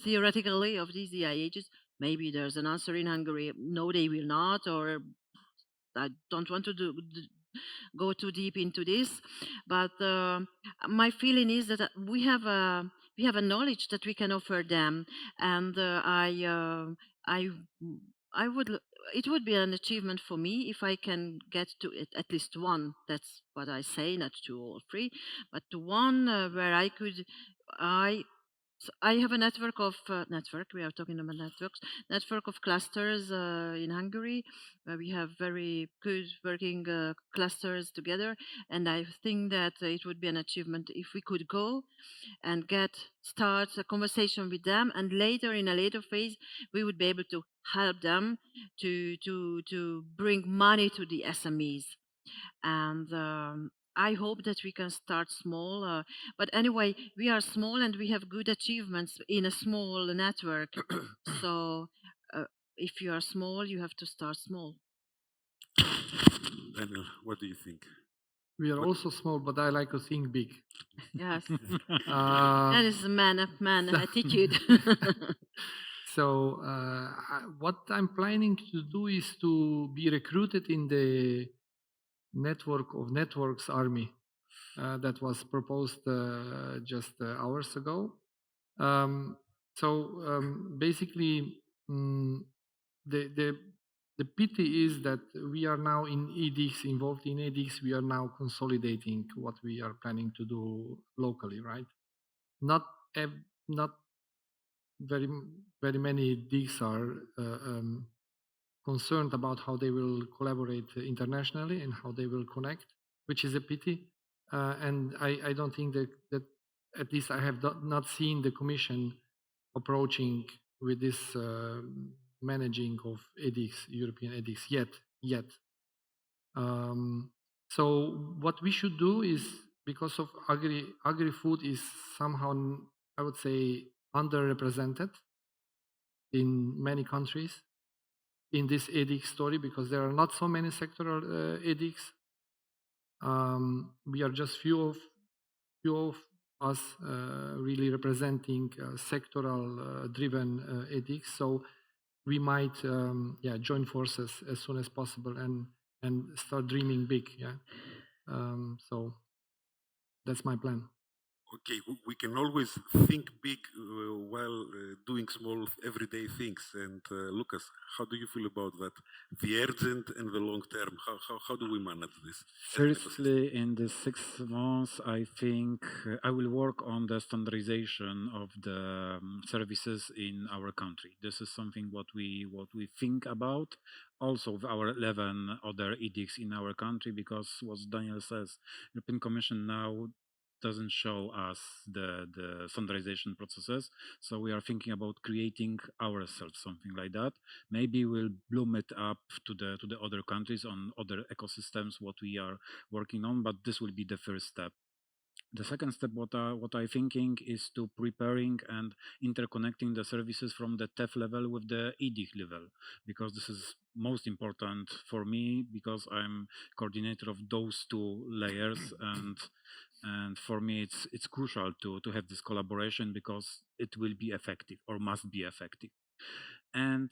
theoretically of these DIHs? Maybe there's an answer in Hungary: no, they will not, or I don't want to go too deep into this, but my feeling is that we have a knowledge that we can offer them, and I would. It would be an achievement for me if I can get to it, at least one. That's what I say, not to all three, but to one where I could. I have a network of we are talking about network of clusters in Hungary, where we have very good working clusters together, and I think that it would be an achievement if we could go and start a conversation with them, and later in a later phase we would be able to help them to bring money to the SMEs. And I hope that we can start small. But anyway, we are small and we have good achievements in a small network. So if you are small, you have to start small. Daniel, what do you think? We are also small, but I like to think big. Yes, that is man attitude. So what I'm planning to do is to be recruited in the network of networks army that was proposed just hours ago. Basically, the pity is that we are now in E-DIHs, involved in E-DIHs. We are now consolidating what we are planning to do locally, right? Not very many DIHs are concerned about how they will collaborate internationally and how they will connect, which is a pity. And I don't think that at least I have not seen the Commission approaching with this managing of E-DIHs, European E-DIHs yet. So what we should do is, because of agri-food is somehow, I would say, underrepresented in many countries in this E-DIH story, because there are not so many sectoral E-DIHs. We are just few few of us really representing sectoral driven ethics. So we might join forces as soon as possible and start dreaming big. So that's my plan. Okay, we can always think big while doing small everyday things. And Łukasz, how do you feel about that? The urgent and the long term, how do we manage this? Firstly, in the 6 months, I think I will work on the standardization of the services in our country. This is something what we think about. Also, with our 11 other edicts in our country, because what Daniel says, European Commission now doesn't show us the standardization processes. So we are thinking about creating ourselves something like that. Maybe we'll bloom it up to the other countries on other ecosystems what we are working on, but this will be the first step. The second step, what I thinking is to preparing and interconnecting the services from the TEF level with the E-DIH level, because this is most important for me because I'm coordinator of those two layers, and for me it's crucial to have this collaboration because it will be effective or must be effective. And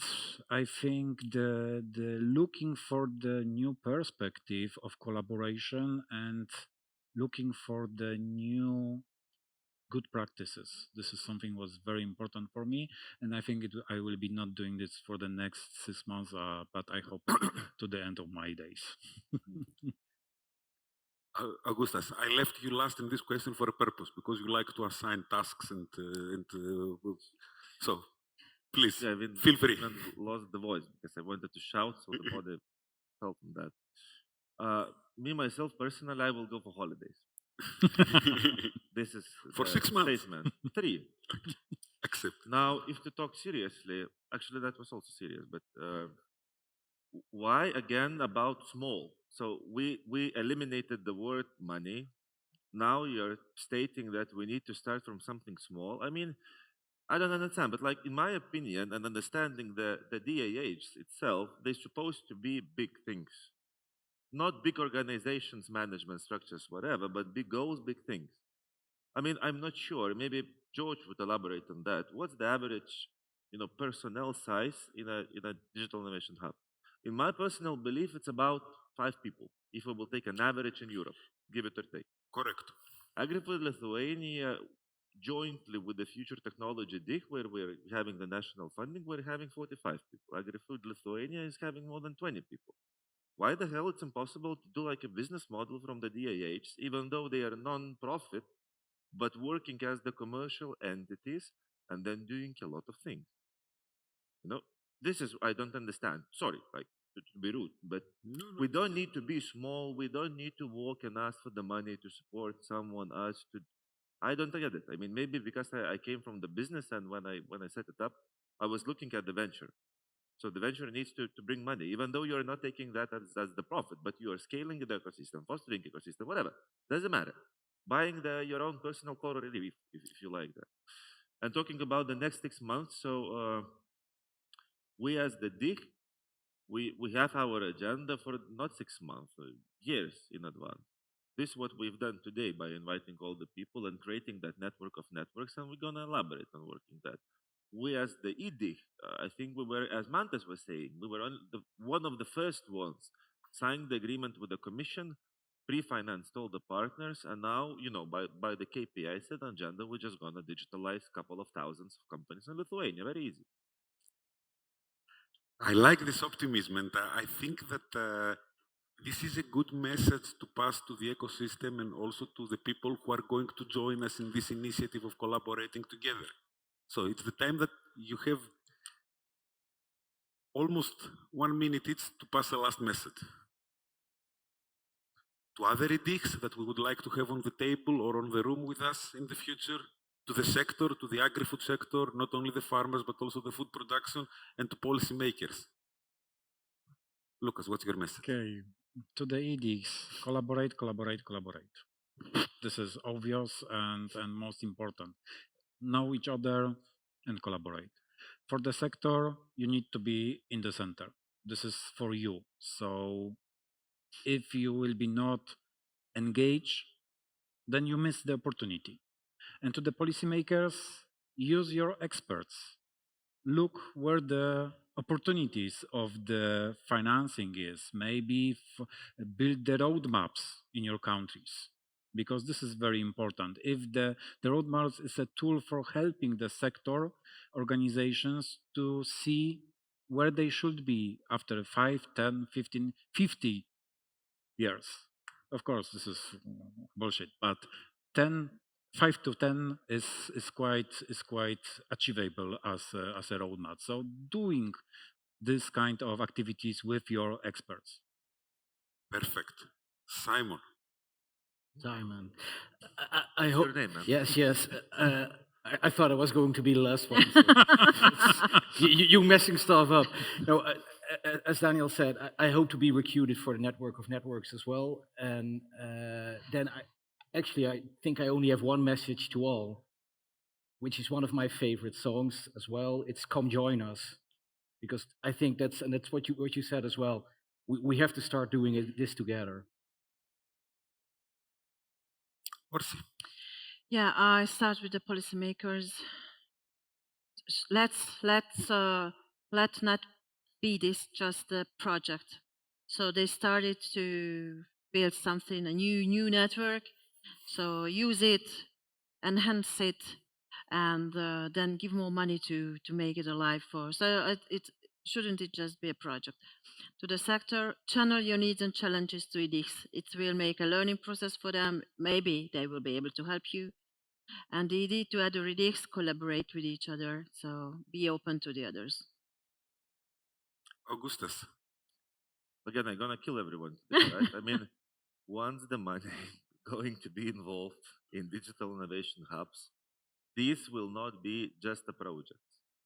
I think the looking for the new perspective of collaboration and looking for the new good practices. This is something was very important for me, and I think I will be not doing this for the next 6 months, but I hope to the end of my days. Augustas, I left you last in this question for a purpose because you like to assign tasks and so please feel free. I lost the voice because I wanted to shout, so the body felt that. Me myself personally, I will go for holidays. This is for 6 months. Statement 3. Accept. Now, if to talk seriously, actually that was also serious, but why again about small? So we eliminated the word money. Now you're stating that we need to start from something small. I mean, I don't understand, but like in my opinion and understanding the DIHs itself, they're supposed to be big things. Not big organizations, management structures, whatever, but big goals, big things. I mean, I'm not sure. Maybe George would elaborate on that. What's the average, personnel size in a digital innovation hub? In my personal belief, it's about 5 people. If we will take an average in Europe, give it or take. Correct. AgriFood Lithuania, jointly with the Future Technology DIH, where we're having the national funding, we're having 45 people. AgriFood Lithuania is having more than 20 people. Why the hell it's impossible to do like a business model from the DIHs, even though they are non-profit, but working as the commercial entities and then doing a lot of things? This is, I don't understand. Sorry, like to be rude, but we don't need to be small. We don't need to walk and ask for the money to support someone else to. I don't get it. I mean, maybe because I came from the business, and when I set it up, I was looking at the venture. So the venture needs to bring money, even though you're not taking that as the profit, but you are scaling the ecosystem, fostering ecosystem, whatever. Doesn't matter. Buying your own personal core relief, if you like that. And talking about the next 6 months, so we as the DIH, we have our agenda for not 6 months, years in advance. This is what we've done today by inviting all the people and creating that network of networks, and we're going to elaborate on working that. We as the E-DIH, I think we were, as Mantas was saying, we were one of the first ones signed the agreement with the commission, pre-financed all the partners, and now, by the KPI set agenda, we're just going to digitalize a couple of thousands of companies in Lithuania. Very easy. I like this optimism, and I think that this is a good message to pass to the ecosystem and also to the people who are going to join us in this initiative of collaborating together. So it's the time that you have almost 1 minute each to pass the last message. To other E-DIHs that we would like to have on the table or on the room with us in the future, to the sector, to the agri-food sector, not only the farmers, but also the food production, and to policymakers. Łukasz, what's your message? Okay, to the E-DIHs, collaborate, collaborate, collaborate. This is obvious and most important. Know each other and collaborate. For the sector, you need to be in the center. This is for you. So if you will be not engaged, then you miss the opportunity. And to the policymakers, use your experts. Look where the opportunities of the financing is. Maybe build the roadmaps in your countries, because this is very important. If the roadmaps is a tool for helping the sector organizations to see where they should be after 5, 10, 15, 50 years. Of course, this is bullshit, but 5 to 10 is quite achievable as a roadmap. So doing this kind of activities with your experts. Perfect. Simon. Simon, I What's hope. your name, man? Yes. I thought I was going to be the last one. So you messing stuff up. No, as Daniel said, I hope to be recruited for the network of networks as well. And then I think I only have one message to all, which is one of my favorite songs as well. It's "Come Join Us," because I think that's what you said as well. We have to start doing this together. Orsi. Yeah, I start with the policymakers. Let not be this just a project. So they started to build something, a new network. So use it, enhance it, and then give more money to make it alive for. So it shouldn't it just be a project. To the sector, channel your needs and challenges to E-DIHs. It will make a learning process for them. Maybe they will be able to help you. And the idea to other E-DIHs collaborate with each other. So be open to the others. Augustas. Again, I'm gonna kill everyone today, right? I mean, once the money going to be involved in digital innovation hubs, this will not be just a project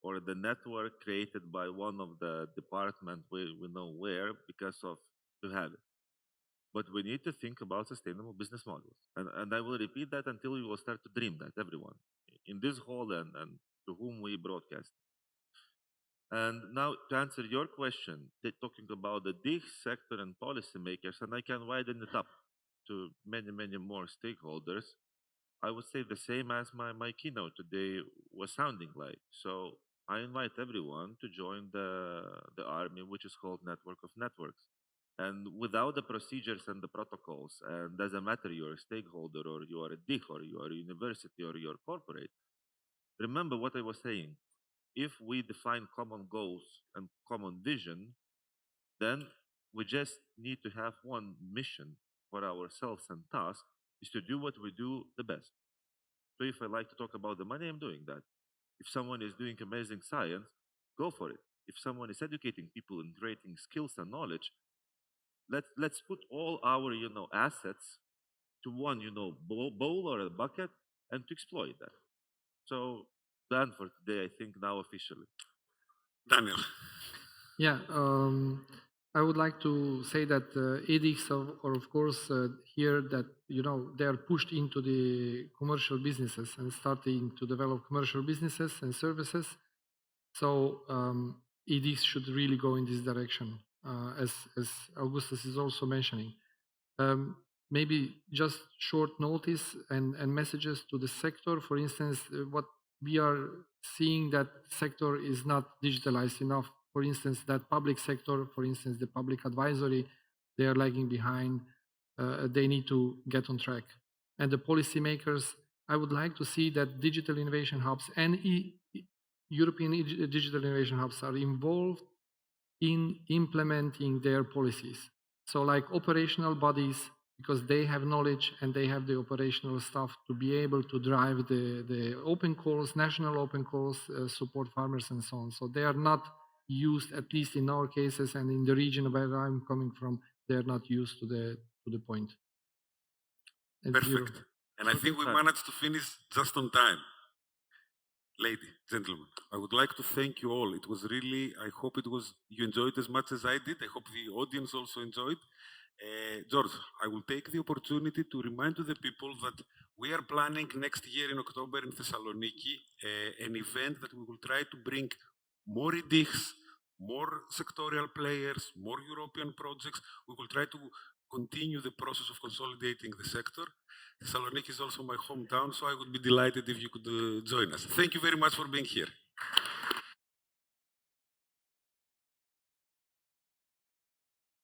or the network created by one of the department we know where because of to have it. But we need to think about sustainable business models. And I will repeat that until you will start to dream that, everyone, in this hall and to whom we broadcast. And now to answer your question, talking about the DIH sector and policymakers, and I can widen it up to many more stakeholders, I would say the same as my keynote today was sounding like. So I invite everyone to join the army, which is called Network of Networks. And without the procedures and the protocols, and doesn't matter you're a stakeholder or you are a DIH or you are a university or you're corporate, remember what I was saying. If we define common goals and common vision, then we just need to have one mission for ourselves and task is to do what we do the best. So if I like to talk about the money, I'm doing that. If someone is doing amazing science, go for it. If someone is educating people and creating skills and knowledge, let's put all our assets to one bowl or a bucket and to exploit that. So done for today, I think now officially. Daniel. Yeah, I would like to say that E-DIHs are of course here that they are pushed into the commercial businesses and starting to develop commercial businesses and services. So E-DIHs should really go in this direction, as Augustas is also mentioning. Maybe just short notice and messages to the sector. For instance, what we are seeing that sector is not digitalized enough. For instance, that public sector, for instance, the public advisory, they are lagging behind. They need to get on track. And the policymakers, I would like to see that digital innovation hubs and European digital innovation hubs are involved in implementing their policies. So like operational bodies, because they have knowledge and they have the operational stuff to be able to drive the open calls, national open calls, support farmers and so on. So they are not used, at least in our cases and in the region where I'm coming from, they're not used to the point. Perfect. And I think we managed to finish just on time. Lady, gentlemen, I would like to thank you all. It was really, I hope you enjoyed as much as I did. I hope the audience also enjoyed. George, I will take the opportunity to remind to the people that we are planning next year in October in Thessaloniki an event that we will try to bring more E-DIHs, more sectorial players, more European projects. We will try to continue the process of consolidating the sector. Thessaloniki is also my hometown, so I would be delighted if you could join us. Thank you very much for being here.